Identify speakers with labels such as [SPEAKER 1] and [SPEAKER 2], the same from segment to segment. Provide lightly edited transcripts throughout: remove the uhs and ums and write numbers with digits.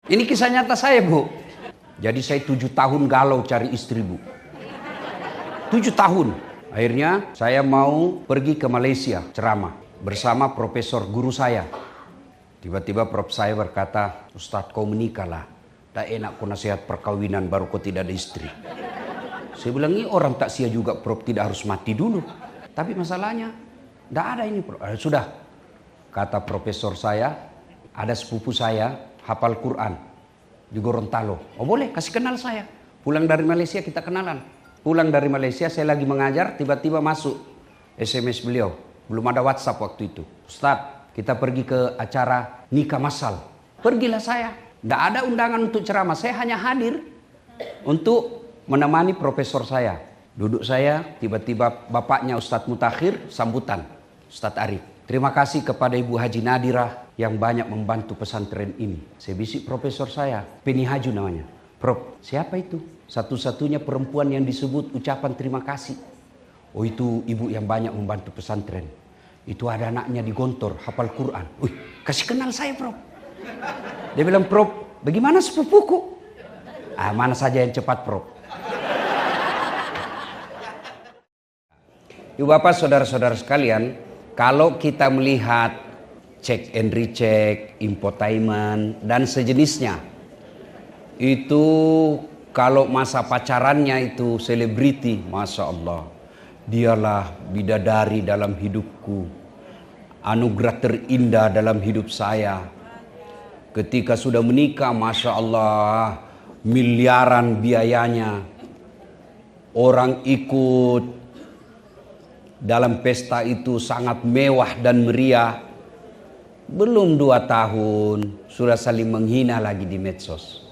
[SPEAKER 1] Ini kisah nyata saya, Bu. Jadi saya 7 tahun galau cari istri, Bu. 7 tahun. Akhirnya saya mau pergi ke Malaysia ceramah bersama profesor guru saya. Tiba-tiba prof saya berkata, "Ustadz, kau menikahlah. Tak enak kau nasihat perkawinan baru kau tidak ada istri." Saya bilang, ini orang tak sia juga, prof, tidak harus mati dulu. Tapi masalahnya, tidak ada ini, prof. Sudah, kata profesor saya, ada sepupu saya hafal Quran di Gorontalo. Oh boleh, kasih kenal saya. Pulang dari Malaysia kita kenalan. Pulang dari Malaysia saya lagi mengajar, tiba-tiba masuk SMS beliau. Belum ada WhatsApp waktu itu. "Ustadz, kita pergi ke acara nikah massal." Pergilah saya. Tidak ada undangan untuk ceramah. Saya hanya hadir untuk menemani profesor saya. Duduk saya, tiba-tiba bapaknya Ustadz Mutakhir sambutan. "Ustadz Arif, terima kasih kepada Ibu Haji Nadirah yang banyak membantu pesantren ini." Saya bisik profesor saya, Penny Haju namanya. "Prof, siapa itu?" "Satu-satunya perempuan yang disebut ucapan terima kasih." "Oh, itu ibu yang banyak membantu pesantren. Itu ada anaknya di Gontor, hafal Quran." "Wih, kasih kenal saya, Prof." Dia bilang, "Prof, bagaimana sepupuku?" Mana saja yang cepat, Prof." Ibu bapak saudara-saudara sekalian, kalau kita melihat check and recheck, infotainment, dan sejenisnya, itu kalau masa pacarannya itu selebriti, Masya Allah, dialah bidadari dalam hidupku, anugerah terindah dalam hidup saya. Ketika sudah menikah, Masya Allah, miliaran biayanya, orang ikut dalam pesta itu sangat mewah dan meriah. Belum 2 tahun sudah saling menghina lagi di medsos.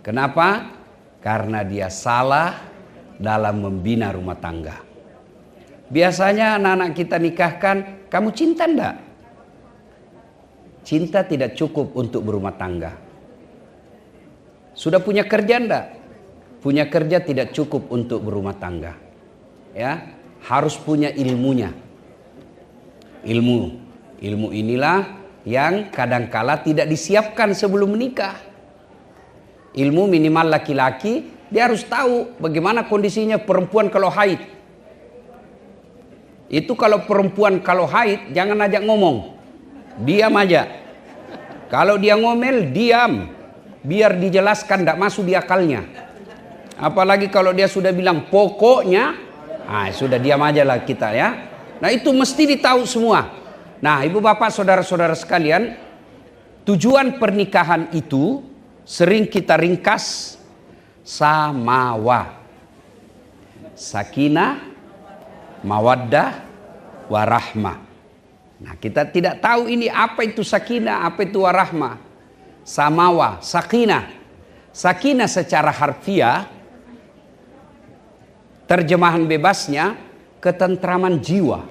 [SPEAKER 1] Kenapa? Karena dia salah dalam membina rumah tangga. Biasanya anak-anak kita nikahkan, "Kamu cinta enggak?" Cinta tidak cukup untuk berumah tangga. Sudah punya kerja enggak? Punya kerja tidak cukup untuk berumah tangga. Ya, harus punya ilmunya. Ilmu inilah yang kadangkala tidak disiapkan sebelum menikah. Ilmu minimal laki-laki, dia harus tahu bagaimana kondisinya perempuan kalau haid. Itu kalau perempuan kalau haid, jangan ajak ngomong. Diam aja. Kalau dia ngomel, diam. Biar dijelaskan, tidak masuk di akalnya. Apalagi kalau dia sudah bilang pokoknya, sudah diam aja lah kita ya. Nah itu mesti ditahu semua. Nah ibu bapak saudara-saudara sekalian, tujuan pernikahan itu sering kita ringkas samawa. Sakinah, mawaddah, warahmah. Nah kita tidak tahu ini apa itu sakinah, apa itu warahmah. Samawa, sakinah. Sakinah secara harfiah, terjemahan bebasnya, ketentraman jiwa.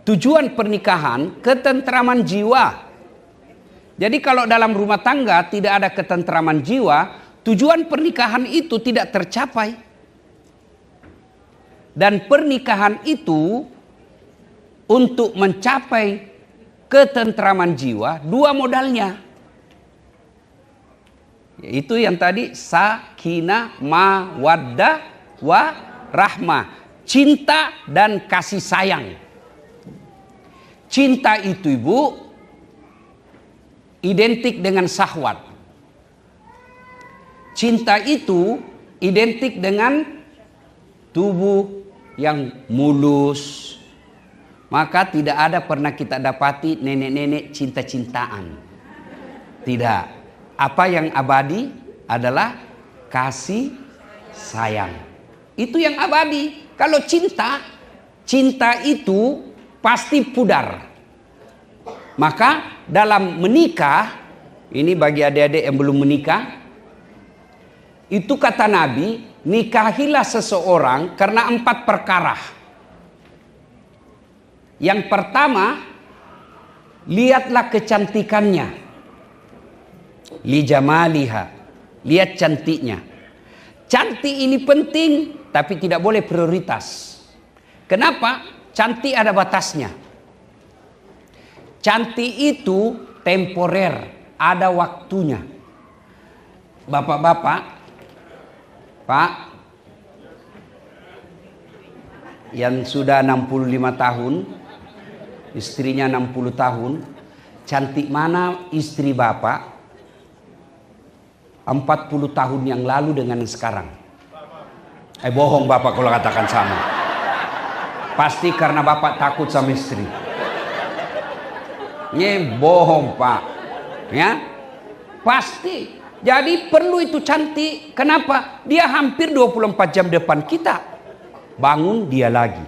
[SPEAKER 1] Tujuan pernikahan, ketentraman jiwa. Jadi kalau dalam rumah tangga tidak ada ketentraman jiwa, tujuan pernikahan itu tidak tercapai. Dan pernikahan itu untuk mencapai ketentraman jiwa, 2 modalnya. Itu yang tadi sakinah, mawaddah, warahmah. Cinta dan kasih sayang. Cinta itu ibu identik dengan syahwat. Cinta itu identik dengan tubuh yang mulus. Maka tidak ada pernah kita dapati nenek-nenek cinta-cintaan. Tidak. Apa yang abadi adalah kasih sayang. Itu yang abadi. Kalau cinta itu pasti pudar. Maka dalam menikah, ini bagi adik-adik yang belum menikah, itu kata Nabi, nikahilah seseorang karena 4 perkara. Yang pertama, lihatlah kecantikannya. Li jamaliha, lihat cantiknya. Cantik ini penting, tapi tidak boleh prioritas. Kenapa? Cantik ada batasnya. Cantik itu temporer, ada waktunya. Bapak-bapak, Pak, yang sudah 65 tahun, istrinya 60 tahun, cantik mana istri Bapak 40 tahun yang lalu dengan sekarang? Bohong Bapak kalau katakan sama. Pasti karena Bapak takut sama istri. Ini bohong Pak. Ya, pasti. Jadi perlu itu cantik. Kenapa? Dia hampir 24 jam depan kita. Bangun dia lagi.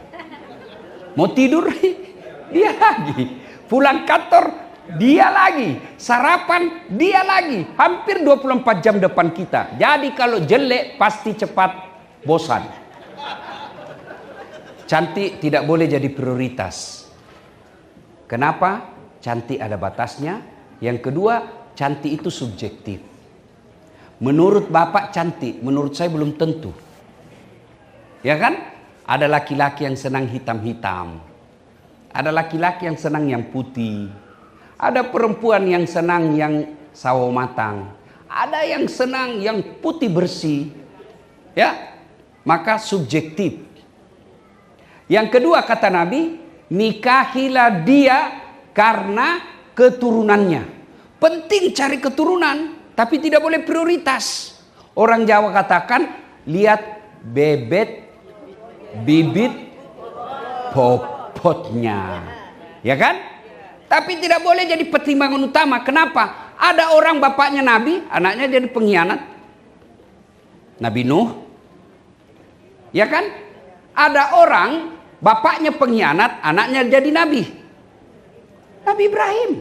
[SPEAKER 1] Mau tidur dia lagi. Pulang kantor dia lagi. Sarapan dia lagi. Hampir 24 jam depan kita. Jadi kalau jelek pasti cepat bosan. Cantik tidak boleh jadi prioritas. Kenapa? Cantik ada batasnya. Yang kedua, cantik itu subjektif. Menurut Bapak cantik, menurut saya belum tentu. Ya kan? Ada laki-laki yang senang hitam-hitam. Ada laki-laki yang senang yang putih. Ada perempuan yang senang yang sawo matang. Ada yang senang yang putih bersih. Ya, maka subjektif. Yang kedua kata Nabi, nikahilah dia karena keturunannya. Penting cari keturunan. Tapi tidak boleh prioritas. Orang Jawa katakan, lihat bebet, bibit, popotnya. Ya kan? Tapi tidak boleh jadi pertimbangan utama. Kenapa? Ada orang bapaknya Nabi, anaknya jadi pengkhianat. Nabi Nuh. Ya kan? Ada orang bapaknya pengkhianat, anaknya jadi Nabi. Nabi Ibrahim.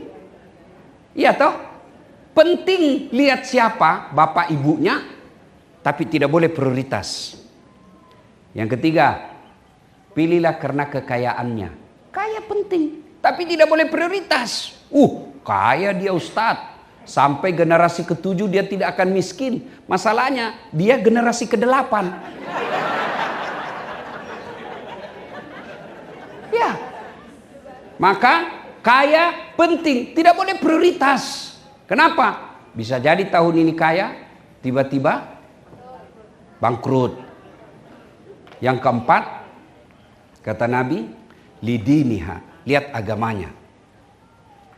[SPEAKER 1] Iya toh? Penting lihat siapa bapak ibunya, tapi tidak boleh prioritas. Yang ketiga, pilihlah karena kekayaannya. Kaya penting, tapi tidak boleh prioritas. Kaya dia Ustadz. Sampai generasi ke-7 dia tidak akan miskin. Masalahnya dia generasi ke-8. Ya. Maka kaya penting, tidak boleh prioritas. Kenapa? Bisa jadi tahun ini kaya, tiba-tiba bangkrut. Yang keempat, kata Nabi, lidiniha, lihat agamanya.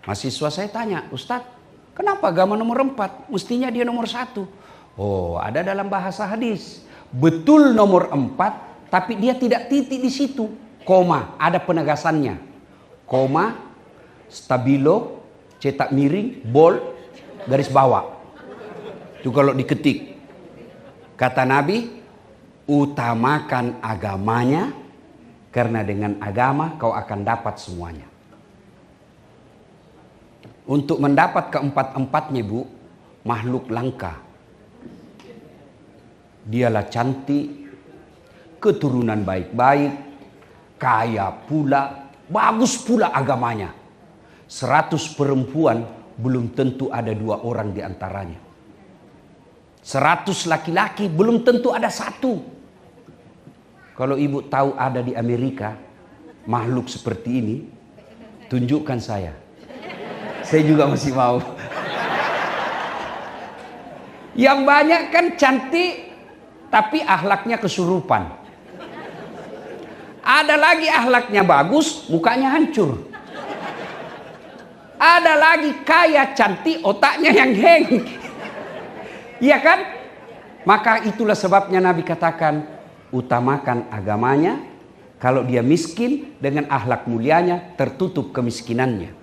[SPEAKER 1] Mahasiswa saya tanya, Ustadz, kenapa agama nomor 4? Mestinya dia nomor 1. Oh, ada dalam bahasa hadis. Betul nomor 4, tapi dia tidak titik di situ. Koma, ada penegasannya. Koma, stabilo, cetak miring, bold, garis bawah. Itu kalau diketik. Kata Nabi, utamakan agamanya, karena dengan agama kau akan dapat semuanya. Untuk mendapat keempat-empatnya Bu, makhluk langka. Dialah cantik, keturunan baik-baik, kaya pula, bagus pula agamanya. 100 perempuan belum tentu ada 2 orang di antaranya. 100 laki-laki belum tentu ada 1. Kalau ibu tahu ada di Amerika makhluk seperti ini, tunjukkan saya. Saya juga masih mau. Yang banyak kan cantik, tapi akhlaknya kesurupan. Ada lagi akhlaknya bagus, mukanya hancur. Ada lagi kaya cantik, otaknya yang heng. Iya kan? Maka itulah sebabnya Nabi katakan, utamakan agamanya. Kalau dia miskin, dengan akhlak mulianya tertutup kemiskinannya.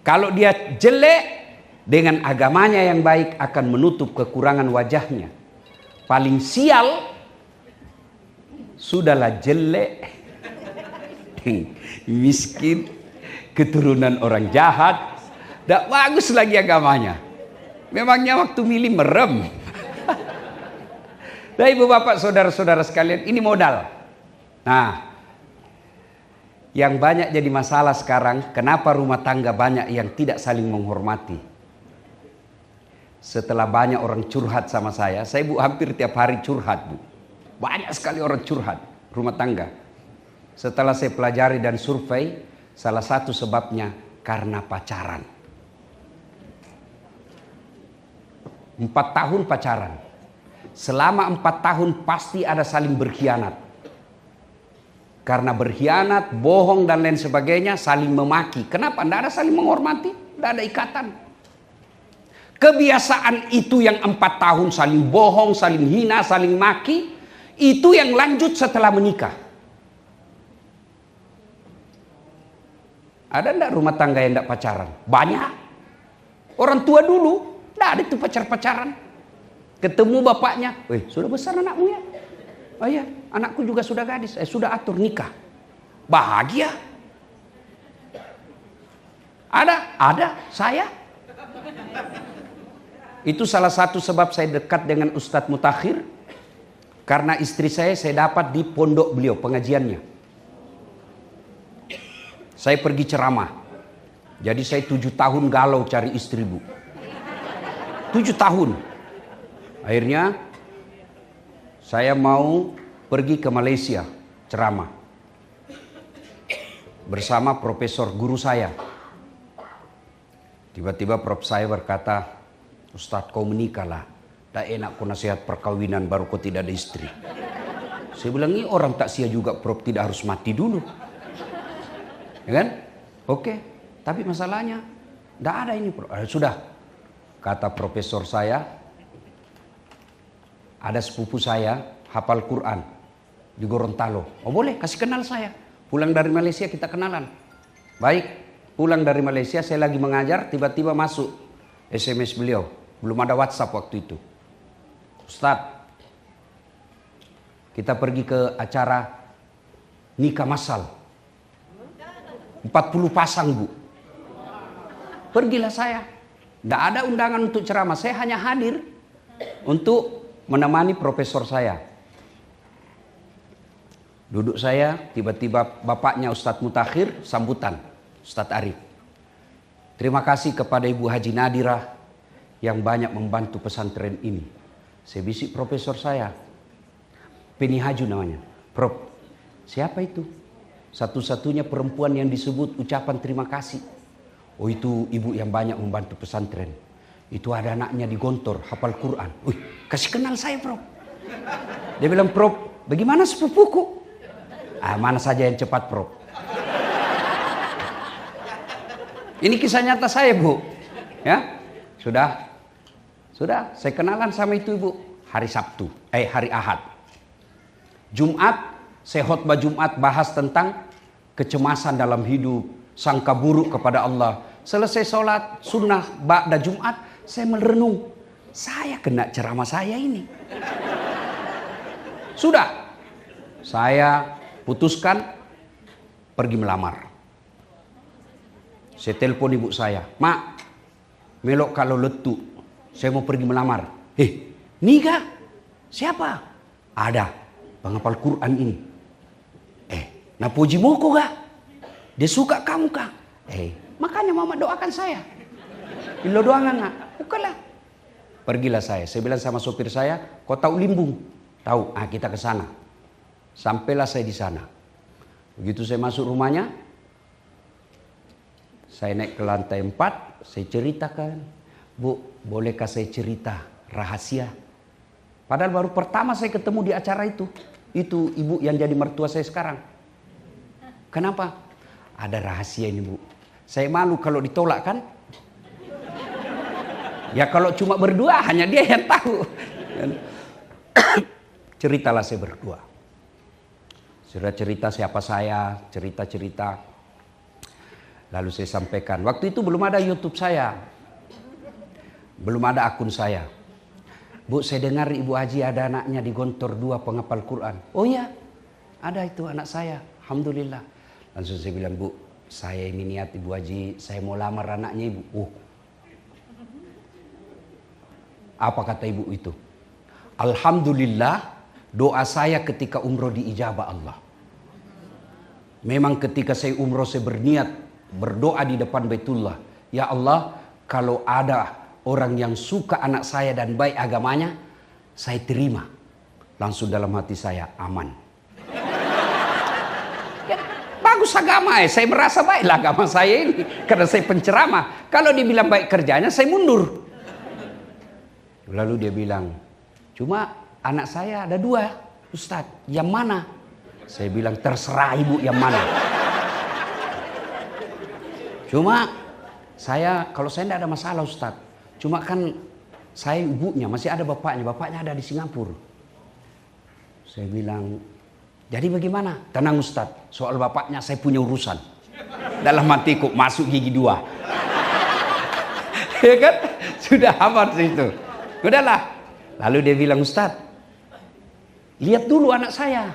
[SPEAKER 1] Kalau dia jelek, dengan agamanya yang baik akan menutup kekurangan wajahnya. Paling sial, sudahlah jelek, miskin, keturunan orang jahat, tidak bagus lagi agamanya. Memangnya waktu milih merem. Nah, ibu bapak saudara-saudara sekalian, ini modal. Nah, yang banyak jadi masalah sekarang, kenapa rumah tangga banyak yang tidak saling menghormati. Setelah banyak orang curhat sama saya Bu hampir tiap hari curhat Bu. Banyak sekali orang curhat rumah tangga. Setelah saya pelajari dan survei, salah satu sebabnya karena pacaran. 4 tahun pacaran. Selama 4 tahun pasti ada saling berkhianat. Karena berkhianat, bohong dan lain sebagainya, saling memaki. Kenapa? Tidak ada saling menghormati, tidak ada ikatan. Kebiasaan itu yang 4 tahun saling bohong, saling hina, saling maki, itu yang lanjut setelah menikah. Ada enggak rumah tangga yang enggak pacaran? Banyak. Orang tua dulu, enggak ada itu pacar-pacaran. Ketemu bapaknya, sudah besar anakmu ya? Oh iya, anakku juga sudah gadis, sudah atur nikah. Bahagia. Ada, saya. Itu salah satu sebab saya dekat dengan Ustadz Mutakhir. Karena istri saya dapat di pondok beliau, pengajiannya. Saya pergi ceramah. Jadi saya 7 tahun galau cari istri, Bu. 7 tahun. Akhirnya saya mau pergi ke Malaysia ceramah. Bersama profesor guru saya. Tiba-tiba prof saya berkata, Ustadz kau menikahlah. Tak enak kau nasihat perkawinan baru kau tidak ada istri. Saya bilang ini orang tak sia juga prof, tidak harus mati dulu. Ya kan? Oke. Tapi masalahnya tidak ada ini prof. Sudah. Kata profesor saya. Ada sepupu saya hafal Quran di Gorontalo. Oh boleh, kasih kenal saya. Pulang dari Malaysia kita kenalan. Baik, pulang dari Malaysia saya lagi mengajar, tiba-tiba masuk SMS beliau. Belum ada WhatsApp waktu itu. Ustadz, kita pergi ke acara nikah massal. 40 pasang, Bu. Pergilah saya. Tidak ada undangan untuk ceramah, saya hanya hadir untuk menemani profesor saya. Duduk saya, tiba-tiba bapaknya Ustadz Mutakhir sambutan, Ustadz Arif. Terima kasih kepada Ibu Haji Nadirah yang banyak membantu pesantren ini. Saya bisik profesor saya, Penny Haju namanya. Prof, siapa itu? Satu-satunya perempuan yang disebut ucapan terima kasih. Oh itu ibu yang banyak membantu pesantren. Itu ada anaknya di Gontor, hafal Quran. Kasih kenal saya, Prof. Dia bilang, Prof, bagaimana sepupuku? Mana saja yang cepat, Prof. Ini kisah nyata saya, Bu. Ya, sudah, saya kenalan sama itu ibu. Hari Sabtu, hari Ahad. Jumat, saya khotbah Jumat bahas tentang kecemasan dalam hidup, sangka buruk kepada Allah. Selesai sholat sunnah ba'da Jumat, saya merenung, saya kena ceramah saya ini. Sudah, saya putuskan pergi melamar. Saya telepon ibu saya, Mak, melok kalau letu, saya mau pergi melamar. Nikah? Siapa? Ada, penghafal Quran ini. Napuji moko gak? Dia suka kamu kah? Makanya mama doakan saya. Ilo doangan nak. Bukanlah. Pergilah saya bilang sama sopir saya, kau tahu Limbung? Tahu, kita ke sana. Sampailah saya di sana. Begitu saya masuk rumahnya, saya naik ke lantai 4, saya ceritakan, Bu, bolehkah saya cerita rahasia? Padahal baru pertama saya ketemu di acara itu. Itu ibu yang jadi mertua saya sekarang. Kenapa? Ada rahasia ini, Bu. Saya malu kalau ditolak kan? Ya kalau cuma berdua hanya dia yang tahu. Ceritalah saya berdua. Sudah cerita siapa saya, cerita-cerita. Lalu saya sampaikan. Waktu itu belum ada YouTube saya. Belum ada akun saya. Bu, saya dengar Ibu Haji ada anaknya di Gontor 2 penghafal Quran. Oh iya, ada itu anak saya. Alhamdulillah. Langsung saya bilang, Bu, saya ini niat Ibu Haji, saya mau lamar anaknya Ibu. Apa kata ibu itu? Alhamdulillah, doa saya ketika umroh diijabah Allah. Memang ketika saya umroh saya berniat berdoa di depan Baitullah. Ya Allah, kalau ada orang yang suka anak saya dan baik agamanya, saya terima. Langsung dalam hati saya, aman. Ya, bagus agama saya merasa baiklah agama saya ini. Karena saya penceramah. Kalau dibilang baik kerjanya, saya mundur. Lalu dia bilang, cuma anak saya ada 2, Ustadz, yang mana? Saya bilang, terserah ibu yang mana. Cuma kalau saya tidak ada masalah Ustadz. Cuma kan saya ibunya, masih ada bapaknya ada di Singapura. Saya bilang, jadi bagaimana? Tenang Ustadz, soal bapaknya saya punya urusan. Dalam hatiku masuk gigi 2. Ya kan? Sudah aman situ. Udahlah. Lalu dia bilang, Ustadz, lihat dulu anak saya.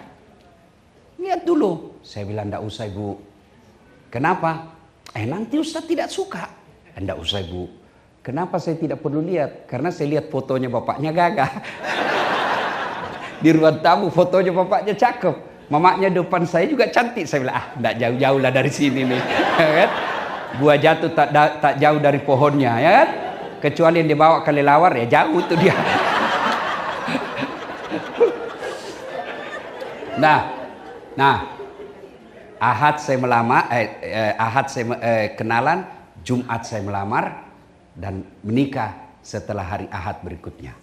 [SPEAKER 1] Lihat dulu. Saya bilang, enggak usah ibu. Kenapa? Nanti Ustadz tidak suka. Enggak usah ibu. Kenapa saya tidak perlu lihat? Karena saya lihat fotonya bapaknya gagah. Di ruang tamu fotonya bapaknya cakep. Mamanya depan saya juga cantik. Saya bilang, enggak jauh-jauh lah dari sini nih. Kan? Buah jatuh tak jauh dari pohonnya, ya kan? Kecuali yang dibawa kelelawar, ya jauh itu dia. Nah, Ahad saya melamar, kenalan, Jumat saya melamar dan menikah setelah hari Ahad berikutnya.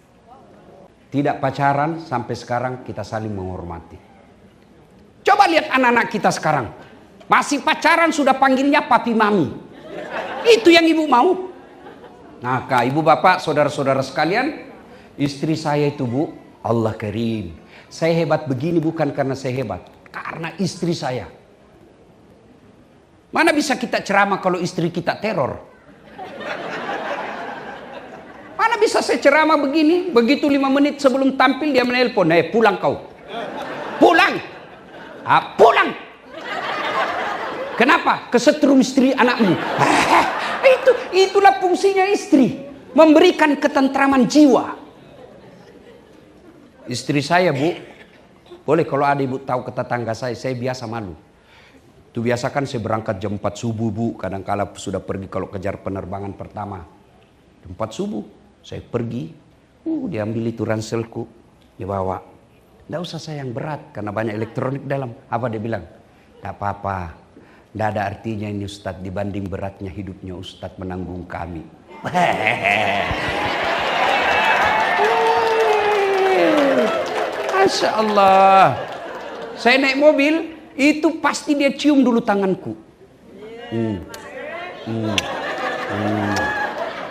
[SPEAKER 1] Tidak pacaran sampai sekarang, kita saling menghormati. Coba lihat anak-anak kita sekarang. Masih pacaran sudah panggilnya papi mami. Itu yang ibu mau. Nah, ibu bapak, saudara-saudara sekalian, istri saya itu Bu, Allah karim. Saya hebat begini bukan karena saya hebat, karena istri saya. Mana bisa kita ceramah kalau istri kita teror? Mana bisa saya ceramah begini, begitu 5 menit sebelum tampil dia menelpon, pulang kau. Pulang. Pulang. Kenapa? Kesetrum istri anakmu. Itulah fungsinya istri, memberikan ketentraman jiwa. Istri saya Bu, boleh kalau ada ibu tahu ke tetangga saya biasa malu. Itu biasa kan saya berangkat jam 4 subuh Bu, kadang-kala sudah pergi kalau kejar penerbangan pertama. Jam 4 subuh, saya pergi, diambil itu ranselku, dibawa. Nggak usah saya yang berat, karena banyak elektronik dalam. Apa dia bilang? Nggak apa-apa, nggak ada artinya ini Ustadz, dibanding beratnya hidupnya Ustadz menanggung kami. Masya Allah. Saya naik mobil, itu pasti dia cium dulu tanganku.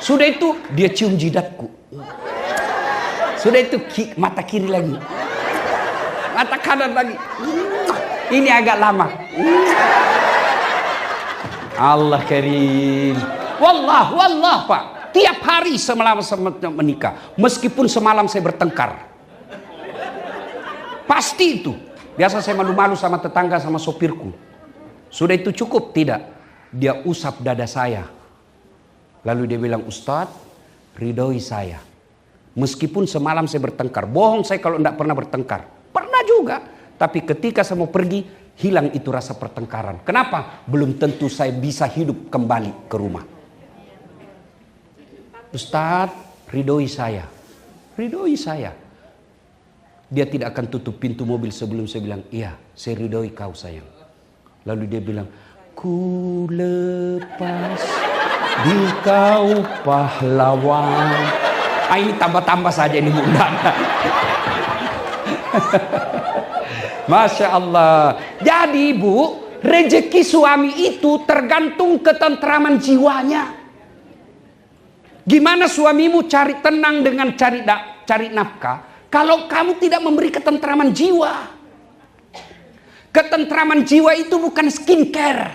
[SPEAKER 1] Sudah itu dia cium jidatku. Sudah itu mata kiri lagi, mata kanan lagi. Ini agak lama. Allah karim. Wallah Pak. Tiap hari semalam menikah, meskipun semalam saya bertengkar. Pasti itu. Biasa saya malu-malu sama tetangga, sama sopirku. Sudah itu cukup? Tidak. Dia usap dada saya. Lalu dia bilang, Ustadz, ridhoi saya. Meskipun semalam saya bertengkar. Bohong saya kalau tidak pernah bertengkar. Pernah juga. Tapi ketika saya mau pergi, hilang itu rasa pertengkaran. Kenapa? Belum tentu saya bisa hidup kembali ke rumah. Ustadz, ridhoi saya. Ridhoi saya. Dia tidak akan tutup pintu mobil sebelum saya bilang, iya, saya ridhoi kau sayang. Lalu dia bilang, ku lepas di kau pahlawan. Ini tambah-tambah saja ini bunda. Masya Allah. Jadi Bu, rezeki suami itu tergantung ketentraman jiwanya. Gimana suamimu cari tenang dengan cari nafkah? Kalau kamu tidak memberi ketentraman jiwa. Ketentraman jiwa itu bukan skincare.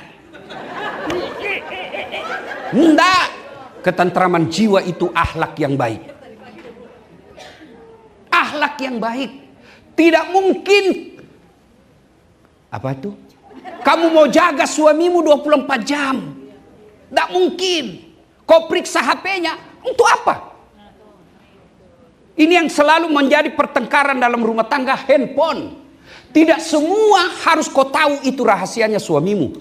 [SPEAKER 1] Enggak. Ketentraman jiwa itu akhlak yang baik. Akhlak yang baik. Tidak mungkin. Apa itu? Kamu mau jaga suamimu 24 jam. Tidak mungkin. Kau periksa HP-nya. Untuk apa? Ini yang selalu menjadi pertengkaran dalam rumah tangga, handphone. Tidak semua harus kau tahu itu rahasianya suamimu.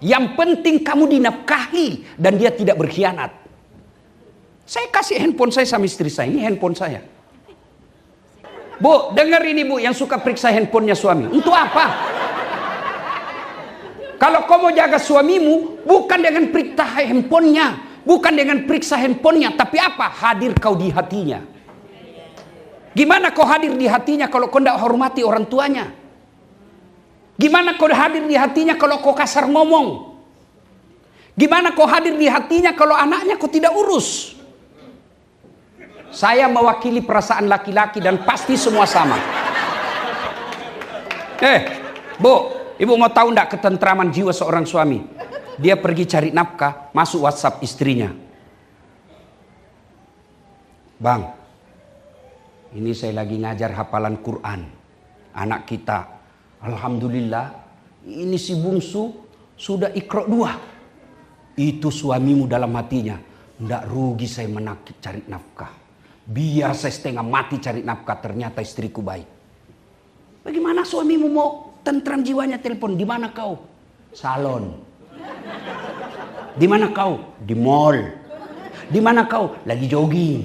[SPEAKER 1] Yang penting kamu dinafkahi dan dia tidak berkhianat. Saya kasih handphone saya sama istri saya. Ini handphone saya. Bu, dengar ini Bu, yang suka periksa handphonenya suami. Untuk apa? Kalau kau mau jaga suamimu, bukan dengan periksa handphonenya. Bukan dengan periksa handphonenya, tapi apa? Hadir kau di hatinya. Gimana kau hadir di hatinya kalau kau tidak hormati orang tuanya? Gimana kau hadir di hatinya kalau kau kasar ngomong? Gimana kau hadir di hatinya kalau anaknya kau tidak urus? Saya mewakili perasaan laki-laki dan pasti semua sama. Bu, ibu mau tahu enggak ketentraman jiwa seorang suami? Dia pergi cari nafkah, masuk WhatsApp istrinya. Bang, ini saya lagi ngajar hafalan Quran. Anak kita, alhamdulillah, ini si bungsu sudah Iqra 2. Itu suamimu dalam hatinya, ndak rugi saya menakik cari nafkah. Biar saya setengah mati cari nafkah, ternyata istriku baik. Bagaimana suamimu mau tentram jiwanya telepon? Di mana kau? Salon. Di mana kau? Di mall. Di mana kau? Lagi jogging.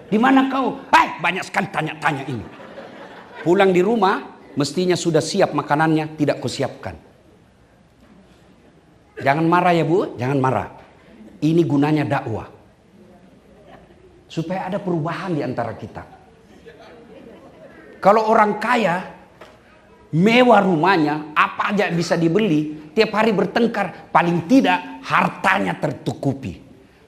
[SPEAKER 1] Di mana kau? Banyak sekali tanya-tanya ini. Pulang di rumah, mestinya sudah siap makanannya, tidak kau siapkan. Jangan marah ya Bu, jangan marah. Ini gunanya dakwah. Supaya ada perubahan di antara kita. Kalau orang kaya, mewah rumahnya, apa aja bisa dibeli, tiap hari bertengkar, paling tidak hartanya tertukupi.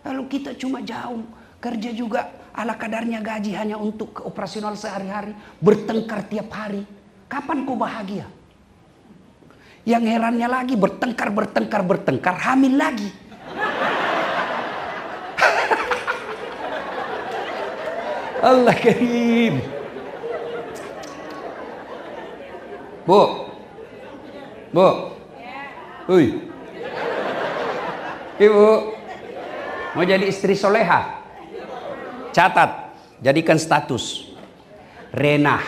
[SPEAKER 1] Lalu kita cuma jauh, kerja juga ala kadarnya, gaji hanya untuk operasional sehari-hari, bertengkar tiap hari. Kapan kau bahagia? Yang herannya lagi bertengkar, hamil lagi. Allah karim. Bu. Uy. Ibu. Mau jadi istri soleha? Catat. Jadikan status. Renah.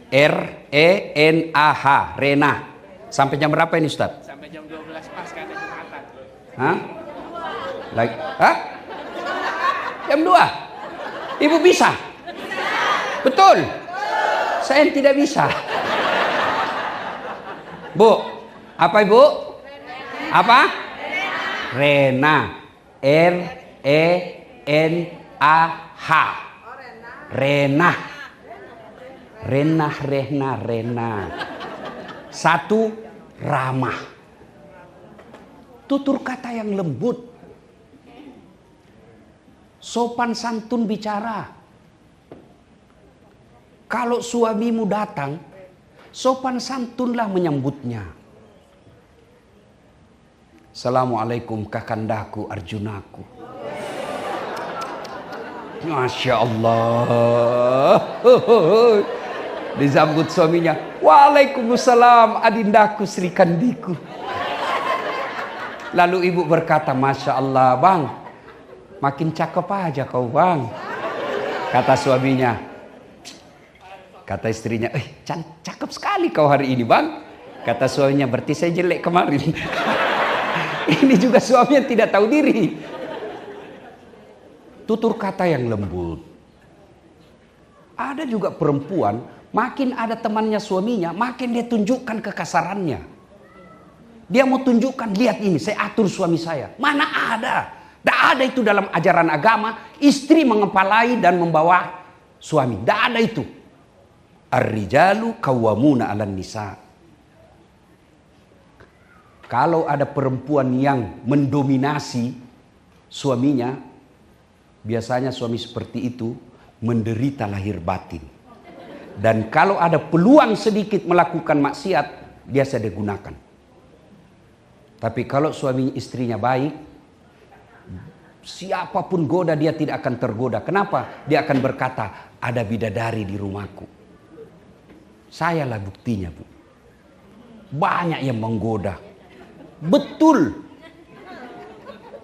[SPEAKER 1] R-E-N-A-H. Renah. Sampai jam berapa ini Ustaz?
[SPEAKER 2] Sampai jam 12 pas kata Jumatan.
[SPEAKER 1] Hah? Jam 2? Ibu bisa? Betul? Saya tidak bisa. Bu, apa Ibu? Apa? Rena. R-E-N-A-H. Rena. Rena. Satu, ramah. Tutur kata yang lembut. Sopan santun bicara. Kalau suamimu datang, sopan santunlah menyambutnya. Assalamualaikum kakandaku, Arjunaku. Masya Allah. Disambut suaminya. Waalaikumsalam adindaku Sri Kandiku. Lalu ibu berkata, Masya Allah bang, makin cakep aja kau bang. Kata suaminya. Kata istrinya, cakep sekali kau hari ini bang. Kata suaminya, berarti saya jelek kemarin. Ini juga suami yang tidak tahu diri. Tutur kata yang lembut. Ada juga perempuan, makin ada temannya suaminya, makin dia tunjukkan kekasarannya. Dia mau tunjukkan, lihat ini, saya atur suami saya. Mana ada? Tidak ada itu dalam ajaran agama, istri mengepalai dan membawa suami. Tidak ada itu. Ar-rijalu qawwamuna 'alan nisa. Kalau ada perempuan yang mendominasi suaminya, biasanya suami seperti itu menderita lahir batin. Dan kalau ada peluang sedikit melakukan maksiat, biasa digunakan. Tapi kalau suami istrinya baik, siapapun goda dia tidak akan tergoda. Kenapa? Dia akan berkata, ada bidadari di rumahku. Sayalah buktinya Bu. Banyak yang menggoda. Betul.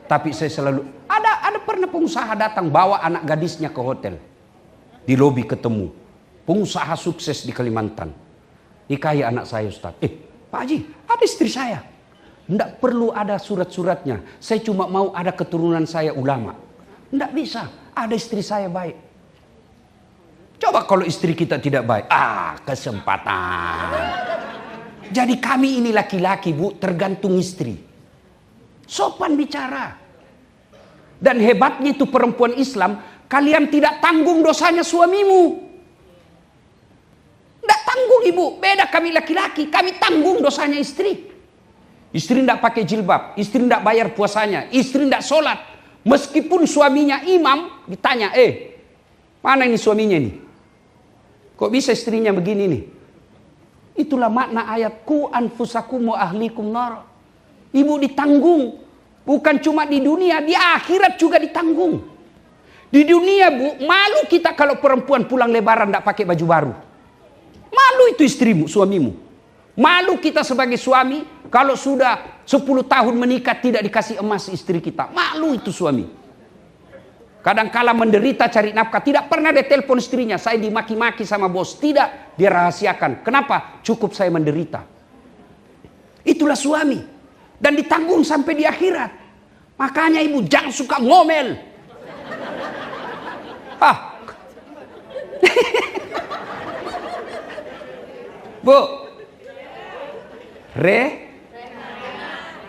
[SPEAKER 1] Tapi saya selalu, ada pernah pengusaha datang bawa anak gadisnya ke hotel. Di lobi ketemu. Pengusaha sukses di Kalimantan. Nikahi anak saya Ustaz. Pak Haji, ada istri saya. Tidak perlu ada surat-suratnya. Saya cuma mau ada keturunan saya ulama. Tidak bisa. Ada istri saya baik. Coba kalau istri kita tidak baik. Kesempatan. Jadi kami ini laki-laki Bu, tergantung istri. Sopan bicara. Dan hebatnya itu perempuan Islam, kalian tidak tanggung dosanya suamimu. Tidak tanggung ibu. Beda kami laki-laki, kami tanggung dosanya istri. Istri tidak pakai jilbab, istri tidak bayar puasanya, istri tidak sholat. Meskipun suaminya imam, ditanya, mana ini suaminya ini? Kok bisa istrinya begini nih? Itulah makna ayat ku anfusakum wa ahlikum nar. Ibu ditanggung. Bukan cuma di dunia, di akhirat juga ditanggung. Di dunia bu, malu kita kalau perempuan pulang lebaran tidak pakai baju baru. Malu itu istrimu, suamimu. Malu kita sebagai suami kalau sudah 10 tahun menikah tidak dikasih emas istri kita. Malu itu suami. Kadang-kala menderita cari nafkah. Tidak pernah dia telepon istrinya. Saya dimaki-maki sama bos. Tidak, dia rahasiakan. Kenapa? Cukup saya menderita. Itulah suami. Dan ditanggung sampai di akhirat. Makanya ibu jangan suka ngomel. Bu.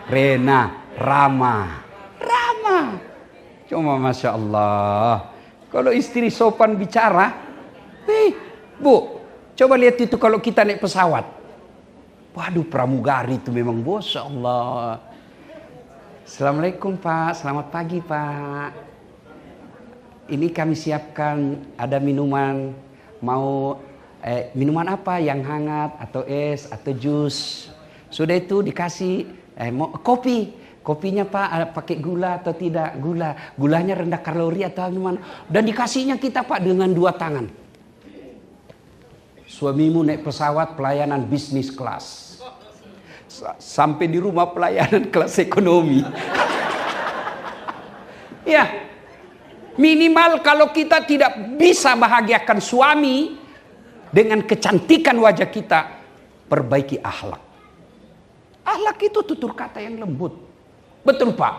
[SPEAKER 1] Rena. Rama. Cuma Masya Allah. Kalau istri sopan bicara. Bu. Coba lihat itu kalau kita naik pesawat. Waduh pramugari itu memang bos Allah. Assalamualaikum Pak, selamat pagi Pak. Ini kami siapkan ada minuman. Mau minuman apa? Yang hangat atau es atau jus? Sudah itu dikasih mau kopi. Kopinya Pak pakai gula atau tidak? Gulanya rendah kalori atau gimana? Dan dikasihnya kita Pak dengan 2 tangan. Suamimu naik pesawat pelayanan bisnis kelas. Sampai di rumah pelayanan kelas ekonomi. Ya, minimal kalau kita tidak bisa bahagiakan suami dengan kecantikan wajah kita, perbaiki akhlak. Akhlak itu tutur kata yang lembut. Betul Pak?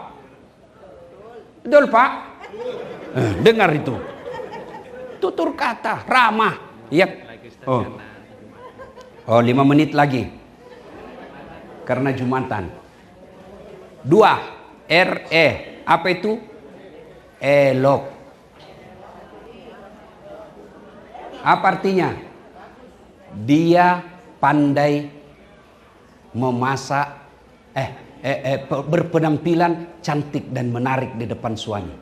[SPEAKER 1] Betul Pak? Dengar itu. Tutur kata, ramah. Ya. Oh 5 menit lagi. Karena Jumatan. 2. R-E. Apa itu? Elok. Apa artinya? Dia pandai memasak, berpenampilan cantik dan menarik di depan suami.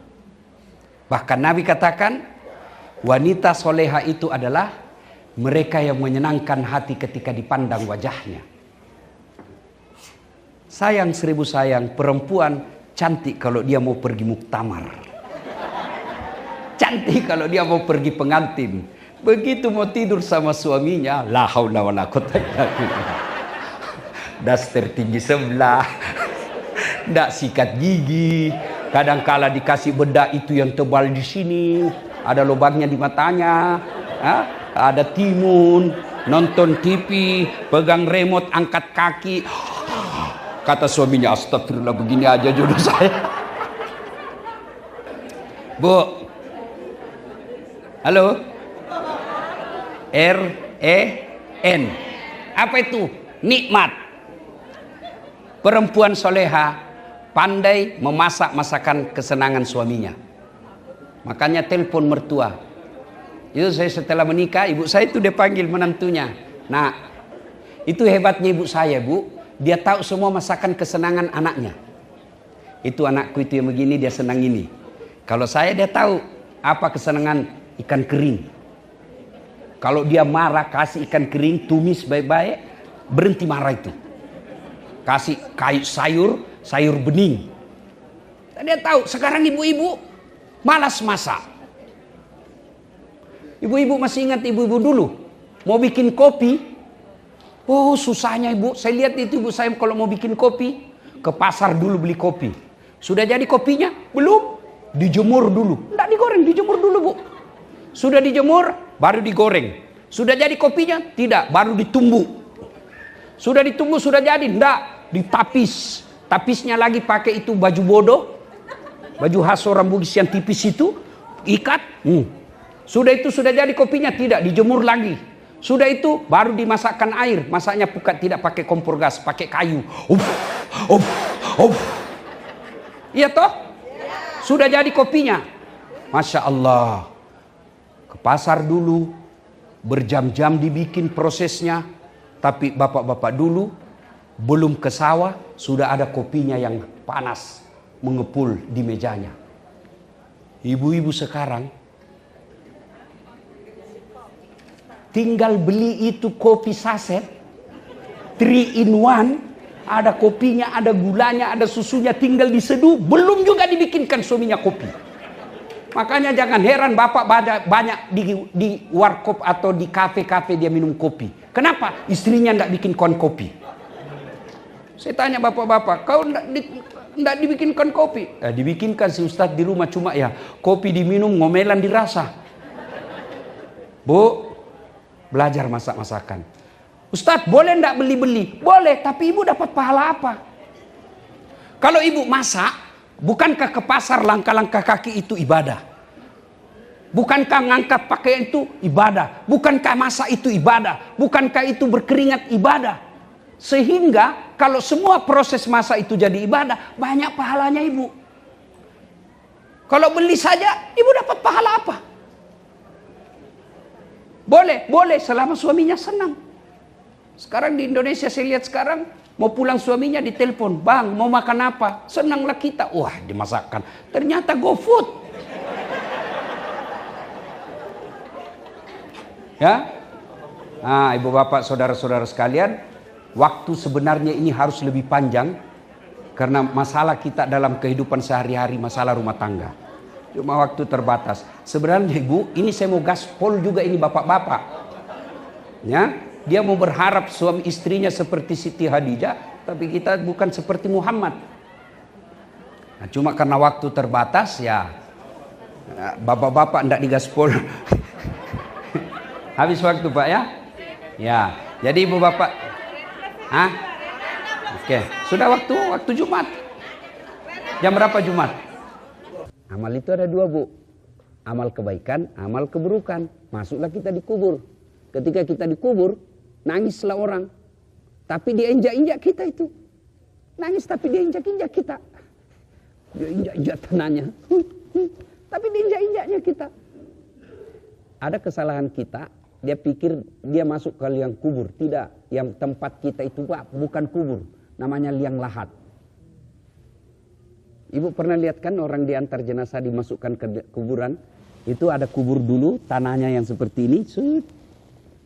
[SPEAKER 1] Bahkan Nabi katakan, wanita soleha itu adalah mereka yang menyenangkan hati ketika dipandang wajahnya. Sayang 1000 sayang, perempuan cantik kalau dia mau pergi muktamar. Cantik kalau dia mau pergi pengantin. Begitu mau tidur sama suaminya, la haula wala quwwata illa billah. Daster tinggi sebelah. Ndak sikat gigi. Kadangkala dikasih bedak itu yang tebal di sini, ada lubangnya di matanya. Ada timun, nonton TV, pegang remote, angkat kaki. Kata suaminya, astagfirullah begini aja jodoh saya. Bu. Halo. R-E-N. Apa itu? Nikmat. Perempuan soleha pandai memasak masakan kesenangan suaminya. Makanya telepon mertua. Itu saya setelah menikah, ibu saya itu dia panggil menantunya. Nah, itu hebatnya ibu saya bu. Dia tahu semua masakan kesenangan anaknya. Itu anakku itu yang begini, dia senang ini. Kalau saya dia tahu apa kesenangan ikan kering. Kalau dia marah kasih ikan kering, tumis baik-baik, berhenti marah itu. Kasih kayu sayur bening. Dia tahu sekarang ibu-ibu malas masak. Ibu-ibu masih ingat ibu-ibu dulu mau bikin kopi. Oh susahnya ibu, saya lihat itu ibu saya kalau mau bikin kopi, ke pasar dulu beli kopi. Sudah jadi kopinya? Belum, dijemur dulu. Tidak digoreng, dijemur dulu bu. Sudah dijemur, baru digoreng. Sudah jadi kopinya? Tidak, baru ditumbuk. Sudah ditumbuk, sudah jadi? Tidak, ditapis. Tapisnya lagi pakai itu baju bodoh, baju khas orang Bugis yang tipis itu, ikat. Sudah itu sudah jadi kopinya? Tidak, dijemur lagi. Sudah itu baru dimasakkan air. Masaknya bukan tidak pakai kompor gas, pakai kayu. Iya toh? Sudah jadi kopinya. Masya Allah. Ke pasar dulu, berjam-jam dibikin prosesnya. Tapi bapak-bapak dulu belum ke sawah, sudah ada kopinya yang panas mengepul di mejanya. Ibu-ibu sekarang tinggal beli itu kopi saset 3 in 1, ada kopinya, ada gulanya, ada susunya, tinggal diseduh, belum juga dibikinkan suaminya kopi. Makanya jangan heran bapak banyak di warkop atau di kafe-kafe dia minum kopi. Kenapa? Istrinya enggak bikin kon kopi. Saya tanya bapak-bapak, kau enggak dibikinkan kopi? Dibikinkan si Ustadz di rumah, cuma ya kopi diminum, ngomelan dirasa. Bu, belajar masak-masakan. Ustadz boleh enggak beli-beli? Boleh, tapi ibu dapat pahala apa? Kalau ibu masak, bukankah ke pasar langkah-langkah kaki itu ibadah? Bukankah ngangkat pakaian itu ibadah? Bukankah masak itu ibadah? Bukankah itu berkeringat ibadah? Sehingga kalau semua proses masak itu jadi ibadah, banyak pahalanya ibu. Kalau beli saja, ibu dapat pahala apa? Boleh selama suaminya senang. Sekarang di Indonesia saya lihat sekarang, mau pulang suaminya ditelepon, bang mau makan apa? Senanglah kita. Wah dimasakkan. Ternyata GoFood. Ya, nah, ibu bapak saudara-saudara sekalian, waktu sebenarnya ini harus lebih panjang. Karena masalah kita dalam kehidupan sehari-hari, masalah rumah tangga. Cuma waktu terbatas. Sebenarnya ibu, ini saya mau gaspol juga ini bapak-bapak. Ya, dia mau berharap suami istrinya seperti Siti Hadijah, tapi kita bukan seperti Muhammad. Nah, cuma karena waktu terbatas ya, bapak-bapak ndak digaspol. Habis waktu pak ya? Ya, jadi ibu bapak, Oke, sudah waktu Jumat. Jam berapa Jumat? Amal itu ada 2 bu, amal kebaikan, amal keburukan. Masuklah kita dikubur. Ketika kita dikubur, nangislah orang. Tapi dia injak-injak kita itu. Nangis tapi dia injak-injak kita. Dia injak-injak tanahnya. Tapi dia injak-injaknya kita. Ada kesalahan kita, dia pikir dia masuk ke liang kubur. Tidak, yang tempat kita itu bukan kubur. Namanya liang lahat. Ibu pernah lihat kan orang diantar jenazah dimasukkan ke kuburan? Itu ada kubur dulu, tanahnya yang seperti ini.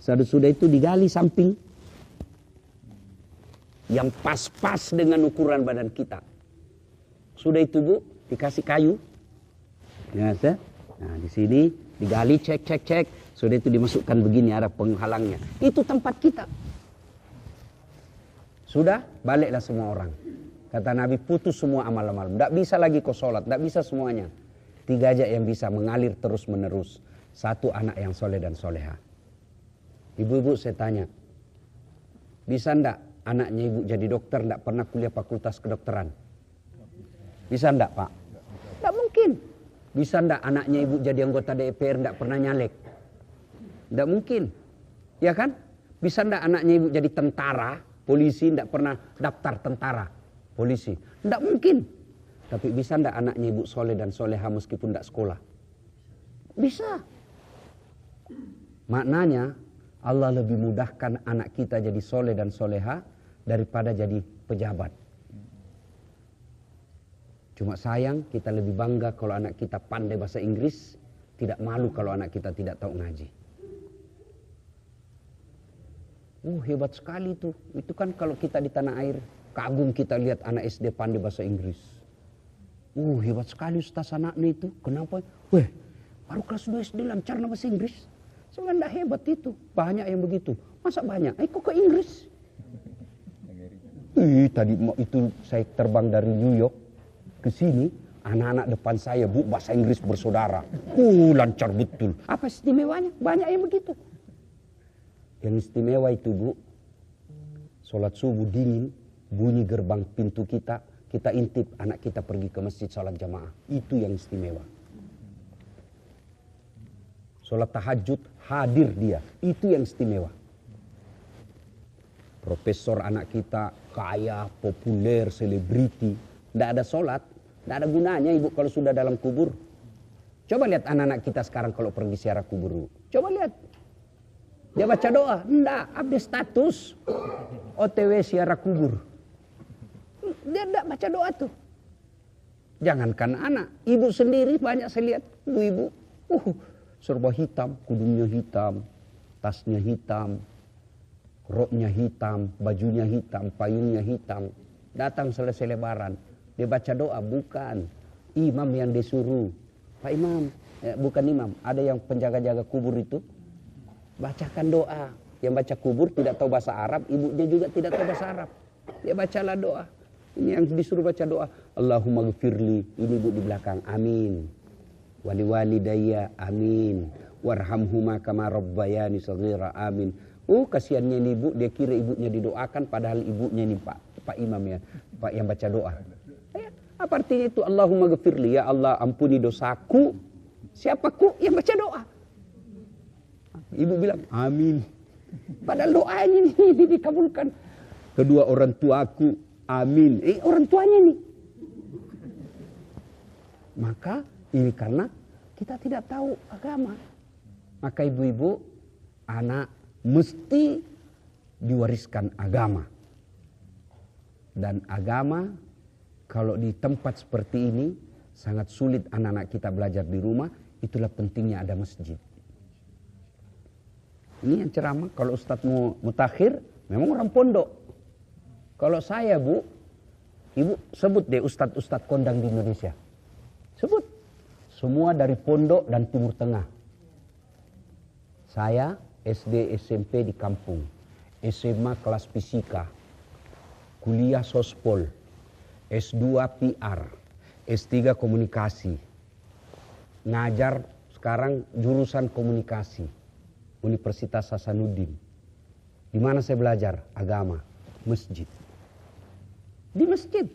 [SPEAKER 1] Sudah itu digali samping yang pas-pas dengan ukuran badan kita. Sudah itu bu, dikasih kayu. Ya, nah di sini digali, cek. Sudah itu dimasukkan begini, ada penghalangnya. Itu tempat kita. Sudah, baliklah semua orang. Kata Nabi, putus semua amal-amal. Tidak bisa lagi kau sholat, tidak bisa semuanya. 3 aja yang bisa mengalir terus menerus. 1 anak yang soleh dan soleha. Ibu-ibu saya tanya, bisa ndak anaknya ibu jadi dokter, ndak pernah kuliah fakultas kedokteran? Bisa ndak pak? Ndak mungkin. Bisa ndak anaknya ibu jadi anggota DPR, ndak pernah nyalek? Ndak mungkin. Ya kan? Bisa ndak anaknya ibu jadi tentara, polisi, ndak pernah daftar tentara, polisi? Ndak mungkin. Tapi bisa ndak anaknya ibu soleh dan soleha meskipun ndak sekolah? Bisa. Maknanya Allah lebih mudahkan anak kita jadi soleh dan soleha daripada jadi pejabat. Cuma sayang kita lebih bangga kalau anak kita pandai bahasa Inggris, tidak malu kalau anak kita tidak tahu ngaji. Hebat sekali itu. Itu kan kalau kita di tanah air, kagum kita lihat anak SD pandai bahasa Inggris. Hebat sekali Ustaz anaknya itu. Kenapa? Baru kelas 2 SD lancar bahasa Inggris. Sebenarnya hebat itu. Banyak yang begitu. Masa banyak? Kok ke Inggris? Tadi itu saya terbang dari New York ke sini. Anak-anak depan saya, bu, bahasa Inggris bersaudara. Lancar betul. Apa istimewanya? Banyak yang begitu. Yang istimewa itu bu, sholat subuh dingin, bunyi gerbang pintu kita, kita intip anak kita pergi ke masjid sholat jamaah. Itu yang istimewa. Sholat tahajud, hadir dia. Itu yang istimewa. Profesor anak kita, kaya, populer, selebriti. Tidak ada sholat, Tidak ada gunanya ibu kalau sudah dalam kubur. Coba lihat anak-anak kita sekarang kalau pergi ziarah kubur. Coba lihat. Dia baca doa. Tidak, update status. OTW ziarah kubur. Dia tidak baca doa tuh. Jangankan anak. Ibu sendiri banyak saya lihat. Ibu-ibu. Serba hitam. Kudungnya hitam. Tasnya hitam. Roknya hitam. Bajunya hitam. Payungnya hitam. Datang selesai lebaran. Dia baca doa, bukan. Imam yang disuruh. Pak Imam, bukan imam. Ada yang penjaga-jaga kubur itu. Bacakan doa. Yang baca kubur tidak tahu bahasa Arab. Ibunya juga tidak tahu bahasa Arab. Dia bacalah doa. Ini yang disuruh baca doa. Allahumma gfirli. Ini ibu di belakang. Amin. Wali walidayya. Amin. Warhamhuma kama rabbayani saghira. Amin. Kasihannya ini ibu. Dia kira ibunya didoakan. Padahal ibunya ini Pak Imam ya. Pak yang baca doa. Apa artinya itu? Allahumma ghafirli, ya Allah ampuni dosaku. Siapaku? Yang baca doa. Ibu bilang amin. Padahal doa ini dikabulkan. Kedua orang tuaku, amin. Orang tuanya nih. Maka ini karena kita tidak tahu agama. Maka ibu-ibu, anak mesti diwariskan agama. Dan agama kalau di tempat seperti ini sangat sulit anak-anak kita belajar di rumah. Itulah pentingnya ada masjid. Ini yang ceramah. Kalau Ustadz mau mutakhir memang orang pondok. Kalau saya bu, ibu sebut deh Ustadz kondang di Indonesia. Sebut. Semua dari pondok dan Timur Tengah. Saya SD SMP di kampung. SMA kelas fisika. Kuliah sospol. S2 PR, S3 komunikasi, ngajar sekarang jurusan komunikasi, Universitas Hasanuddin. Di mana saya belajar? Agama, masjid. Di masjid.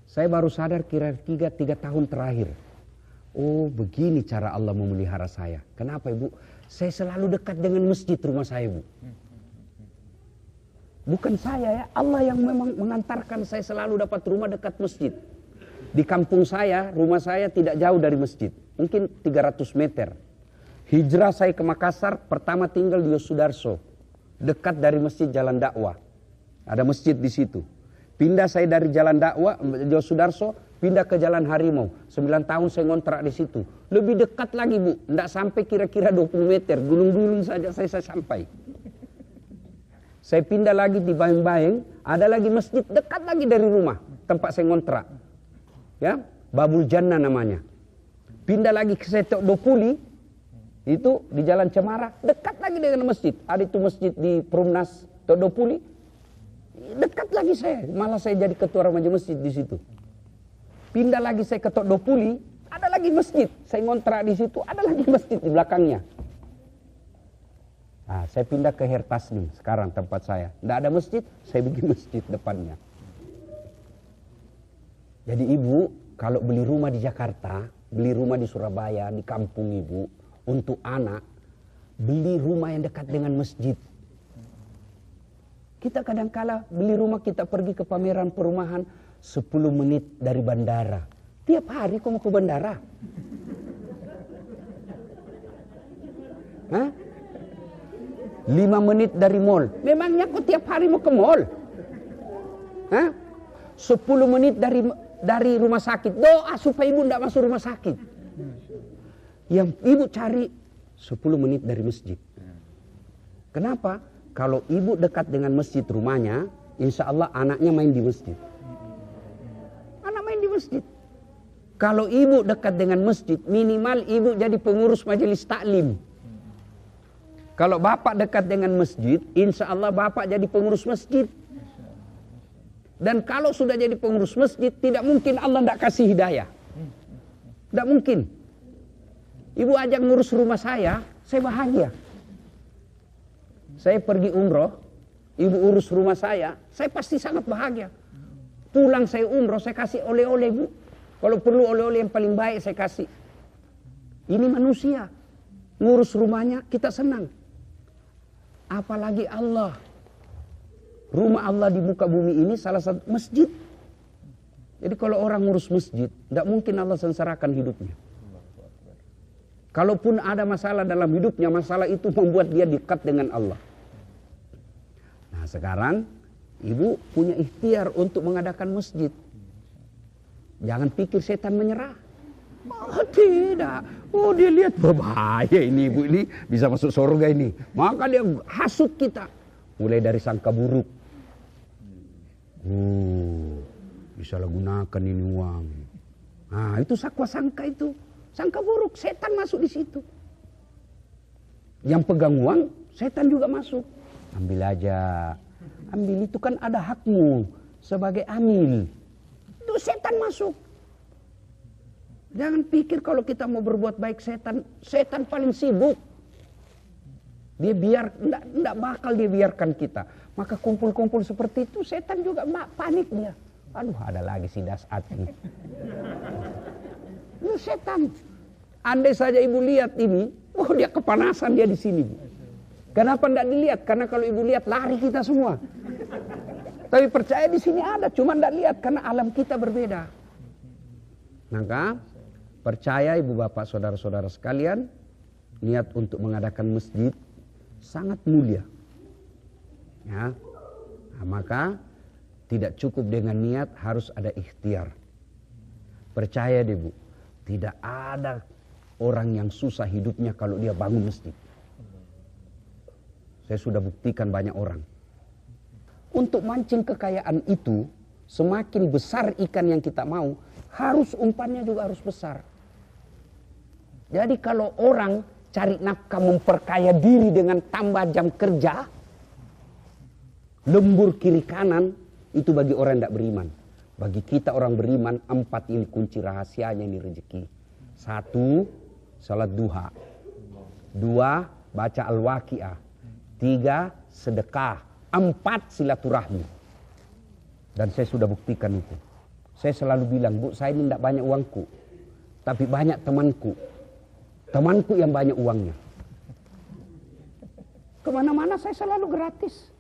[SPEAKER 1] Saya baru sadar kira-kira 3 tahun terakhir. Oh begini cara Allah memelihara saya. Kenapa ibu? Saya selalu dekat dengan masjid rumah saya bu. Bukan saya ya, Allah yang memang mengantarkan saya selalu dapat rumah dekat masjid. Di kampung saya, rumah saya tidak jauh dari masjid. Mungkin 300 meter. Hijrah saya ke Makassar, pertama tinggal di Yosudarso. Dekat dari masjid Jalan Dakwah. Ada masjid di situ. Pindah saya dari Jalan Dakwah, Yosudarso, pindah ke Jalan Harimau. 9 tahun saya ngontrak di situ. Lebih dekat lagi bu, tidak sampai kira-kira 20 meter. Gunung-gunung saja saya sampai. Saya pindah lagi di Bayang-Bayang, ada lagi masjid dekat lagi dari rumah, tempat saya ngontrak. Ya, Babul Jannah namanya. Pindah lagi ke Setok Dopuli, itu di Jalan Cemara, dekat lagi dengan masjid. Ada itu masjid di Perumnas Tok Dopuli, dekat lagi saya. Malah saya jadi ketua remaja masjid di situ. Pindah lagi saya ke Tok Dopuli, ada lagi masjid. Saya ngontrak di situ, ada lagi masjid di belakangnya. Nah, saya pindah ke Hertasni sekarang tempat saya. Tidak ada masjid, saya bikin masjid depannya. Jadi ibu, kalau beli rumah di Jakarta, beli rumah di Surabaya, di kampung ibu, untuk anak, beli rumah yang dekat dengan masjid. Kita kadang-kala beli rumah, kita pergi ke pameran perumahan 10 menit dari bandara. Tiap hari kau mau ke bandara? Hah? 5 menit dari mall. Memangnya kau tiap hari mau ke mall? Hah? 10 menit dari rumah sakit. Doa supaya ibu tidak masuk rumah sakit. Yang ibu cari 10 menit dari masjid. Kenapa? Kalau ibu dekat dengan masjid rumahnya, insya Allah anaknya main di masjid. Anak main di masjid. Kalau ibu dekat dengan masjid, minimal ibu jadi pengurus majelis taklim. Kalau bapak dekat dengan masjid, insya Allah bapak jadi pengurus masjid. Dan kalau sudah jadi pengurus masjid, tidak mungkin Allah tidak kasih hidayah. Tidak mungkin. Ibu ajak ngurus rumah saya bahagia. Saya pergi umroh, ibu urus rumah saya pasti sangat bahagia. Pulang saya umroh, saya kasih oleh-oleh bu. Kalau perlu oleh-oleh yang paling baik saya kasih. Ini manusia. Ngurus rumahnya kita senang. Apalagi Allah. Rumah Allah di muka bumi ini salah satu masjid. Jadi kalau orang ngurus masjid, tidak mungkin Allah sengsarakan hidupnya. Kalaupun ada masalah dalam hidupnya, masalah itu membuat dia dekat dengan Allah. Nah sekarang, ibu punya ikhtiar untuk mengadakan masjid. Jangan pikir setan menyerah. Oh, tidak. Oh dia lihat berbahaya ini ibu ini bisa masuk surga ini. Maka dia hasut kita. Mulai dari sangka buruk. Bisa gunakan ini uang. Nah itu sangka itu. Sangka buruk, setan masuk di situ. Yang pegang uang, setan juga masuk. Ambil aja. Ambil itu kan ada hakmu sebagai amil. Itu setan masuk. Jangan pikir kalau kita mau berbuat baik setan paling sibuk. Dia enggak bakal dia biarkan kita. Maka kumpul-kumpul seperti itu setan juga panik dia. Aduh ada lagi si Dasat ini. Itu setan. Andai saja ibu lihat ini, oh dia kepanasan dia di sini. Kenapa enggak dilihat? Karena kalau ibu lihat lari kita semua. Tapi percaya di sini ada, cuma enggak lihat karena alam kita berbeda. Maka percaya ibu bapak saudara-saudara sekalian, niat untuk mengadakan masjid sangat mulia. Ya, nah, maka tidak cukup dengan niat, harus ada ikhtiar. Percaya deh bu, tidak ada orang yang susah hidupnya kalau dia bangun masjid. Saya sudah buktikan banyak orang. Untuk mancing kekayaan itu, semakin besar ikan yang kita mau, harus umpannya juga harus besar. Jadi kalau orang cari nafkah memperkaya diri dengan tambah jam kerja, lembur kiri kanan, itu bagi orang yang tidak beriman. Bagi kita orang beriman, 4 ini kunci rahasianya ini rezeki. 1, salat duha. 2, baca al-waqiah. 3, sedekah. 4, silaturahmi. Dan saya sudah buktikan itu. Saya selalu bilang, bu saya ini tidak banyak uangku. Tapi banyak temanku. Temanku yang banyak uangnya. Kemana-mana saya selalu gratis.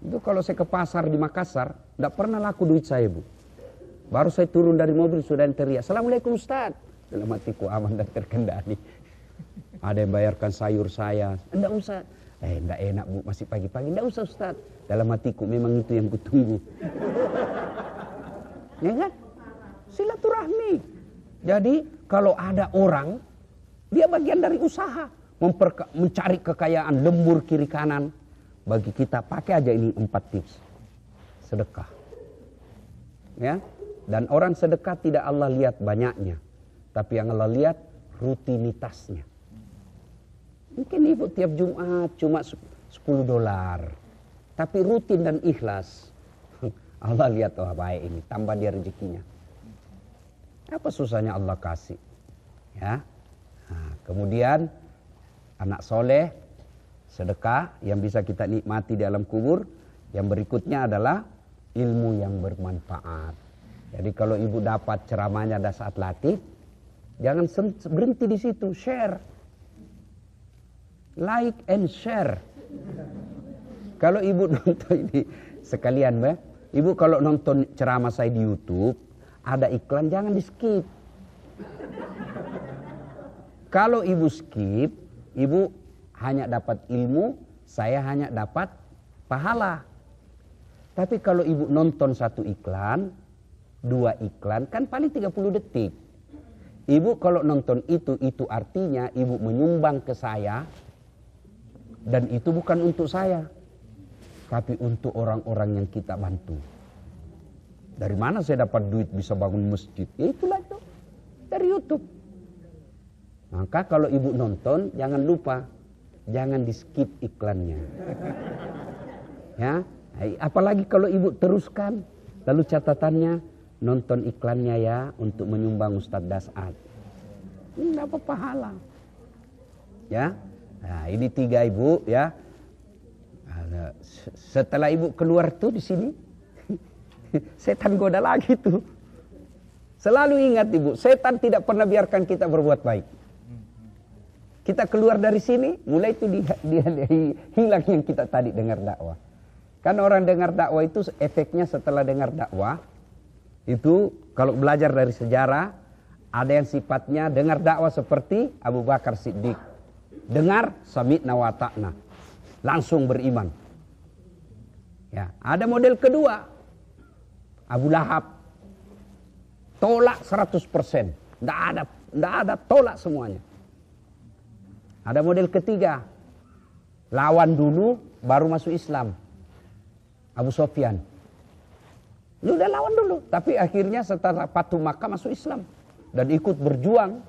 [SPEAKER 1] Itu kalau saya ke pasar di Makassar, tidak pernah laku duit saya bu. Baru saya turun dari mobil sudah teriak, Assalamualaikum Ustaz. Dalam hatiku aman dan terkendali. Ada yang bayarkan sayur saya. Enggak usah. Enggak enak bu, masih pagi-pagi. Enggak usah Ustaz. Dalam hatiku memang itu yang kutunggu. Ya kan? Silaturahmi. Jadi kalau ada orang, dia bagian dari usaha. Mencari kekayaan, lembur kiri kanan. Bagi kita pakai aja ini 4 tips. Sedekah. Ya. Dan orang sedekah tidak Allah lihat banyaknya. Tapi yang Allah lihat rutinitasnya. Mungkin ibu tiap Jumat cuma $10. Tapi rutin dan ikhlas. Allah lihat, wah baik ini. Tambah dia rezekinya. Apa susahnya Allah kasih? Ya. Nah, kemudian anak soleh, sedekah yang bisa kita nikmati di alam kubur. Yang berikutnya adalah ilmu yang bermanfaat. Jadi kalau ibu dapat ceramahnya ada saat latih, jangan berhenti di situ, share. Like and share. Kalau ibu nonton ini sekalian, ibu kalau nonton ceramah saya di YouTube, ada iklan jangan di skip. Kalau ibu skip, ibu hanya dapat ilmu, saya hanya dapat pahala. Tapi kalau ibu nonton 1 iklan, 2 iklan, kan paling 30 detik. Ibu kalau nonton itu artinya ibu menyumbang ke saya. Dan itu bukan untuk saya. Tapi untuk orang-orang yang kita bantu. Dari mana saya dapat duit bisa bangun masjid? Ya itulah itu. Dari YouTube. Maka kalau ibu nonton, jangan lupa. Jangan di skip iklannya. Ya, apalagi kalau ibu teruskan. Lalu catatannya, nonton iklannya ya untuk menyumbang Ustadz Dasat. Ini dapat pahala. Ya, nah ini 3 ibu ya. Setelah ibu keluar tuh di sini, setan goda lagi tuh. Selalu ingat ibu, setan tidak pernah biarkan kita berbuat baik. Kita keluar dari sini, mulai itu dia hilang yang kita tadi dengar dakwah. Kan orang dengar dakwah itu efeknya setelah dengar dakwah, itu kalau belajar dari sejarah, ada yang sifatnya dengar dakwah seperti Abu Bakar Siddiq. Dengar sami'na wa ta'na, langsung beriman. Ya, ada model kedua, Abu Lahab. Tolak 100%. Nggak ada, tolak semuanya. Ada model ketiga, lawan dulu baru masuk Islam. Abu Sofyan. Lu udah lawan dulu, tapi akhirnya setelah Fatu Makkah masuk Islam dan ikut berjuang.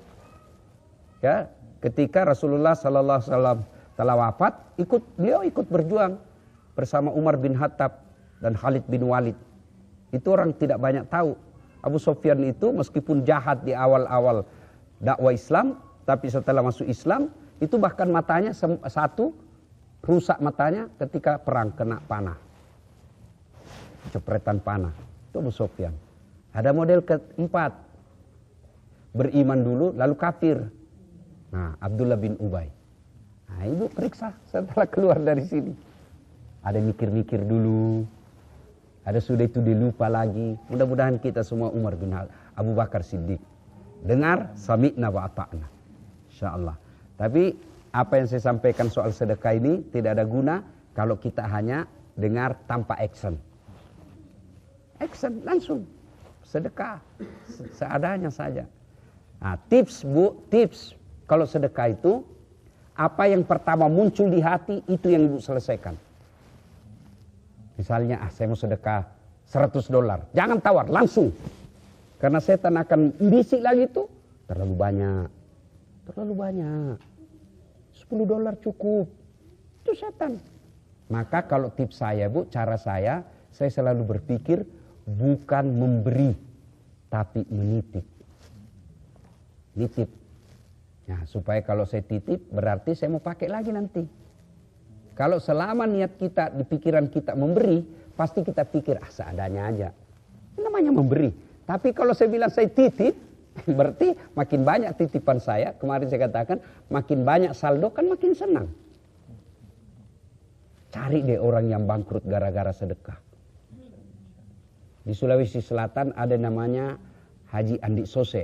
[SPEAKER 1] Ya, ketika Rasulullah sallallahu alaihi wasallam telah wafat, beliau ikut berjuang bersama Umar bin Khattab dan Khalid bin Walid. Itu orang tidak banyak tahu. Abu Sofyan itu meskipun jahat di awal-awal dakwah Islam, tapi setelah masuk Islam itu bahkan matanya satu rusak matanya ketika perang kena panah. Cepretan panah. Itu Abu Sofyan. Ada model keempat. Beriman dulu lalu kafir. Nah, Abdullah bin Ubay. Nah, ibu periksa setelah keluar dari sini. Ada mikir-mikir dulu. Ada sudah itu dilupa lagi. Mudah-mudahan kita semua Umar bin Abu Bakar Siddiq. Dengar sami'na wa ata'na. Insyaallah. Tapi apa yang saya sampaikan soal sedekah ini tidak ada guna kalau kita hanya dengar tanpa action. Action langsung sedekah seadanya saja. Nah, tips kalau sedekah itu apa yang pertama muncul di hati itu yang ibu selesaikan. Misalnya saya mau sedekah $100, jangan tawar langsung, karena setan akan bisik lagi itu terlalu banyak, $10 cukup, itu setan. Maka kalau tips saya bu, cara saya selalu berpikir bukan memberi, tapi menitip. Nitip. Nah, supaya kalau saya titip, berarti saya mau pakai lagi nanti. Kalau selama niat kita, di pikiran kita memberi, pasti kita pikir, seadanya aja. Namanya memberi. Tapi kalau saya bilang saya titip, berarti makin banyak titipan saya. Kemarin saya katakan, makin banyak saldo kan makin senang. Cari deh orang yang bangkrut gara-gara sedekah. Di Sulawesi Selatan ada namanya Haji Andi Sose.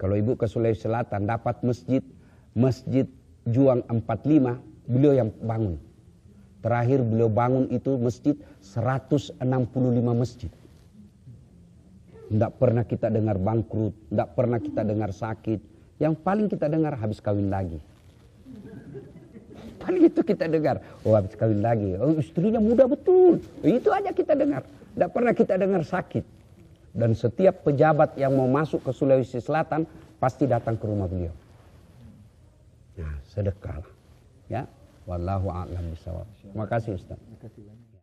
[SPEAKER 1] Kalau ibu ke Sulawesi Selatan dapat masjid Juang 45, beliau yang bangun. Terakhir beliau bangun itu masjid 165 masjid. Tidak pernah kita dengar bangkrut, tidak pernah kita dengar sakit. Yang paling kita dengar habis kawin lagi. Paling itu kita dengar, oh habis kawin lagi, oh istrinya muda betul. Itu aja kita dengar. Tidak pernah kita dengar sakit. Dan setiap pejabat yang mau masuk ke Sulawesi Selatan pasti datang ke rumah beliau. Nah, sedekahlah. Ya, wallahu a'lam bishawab. Terima kasih Ustaz.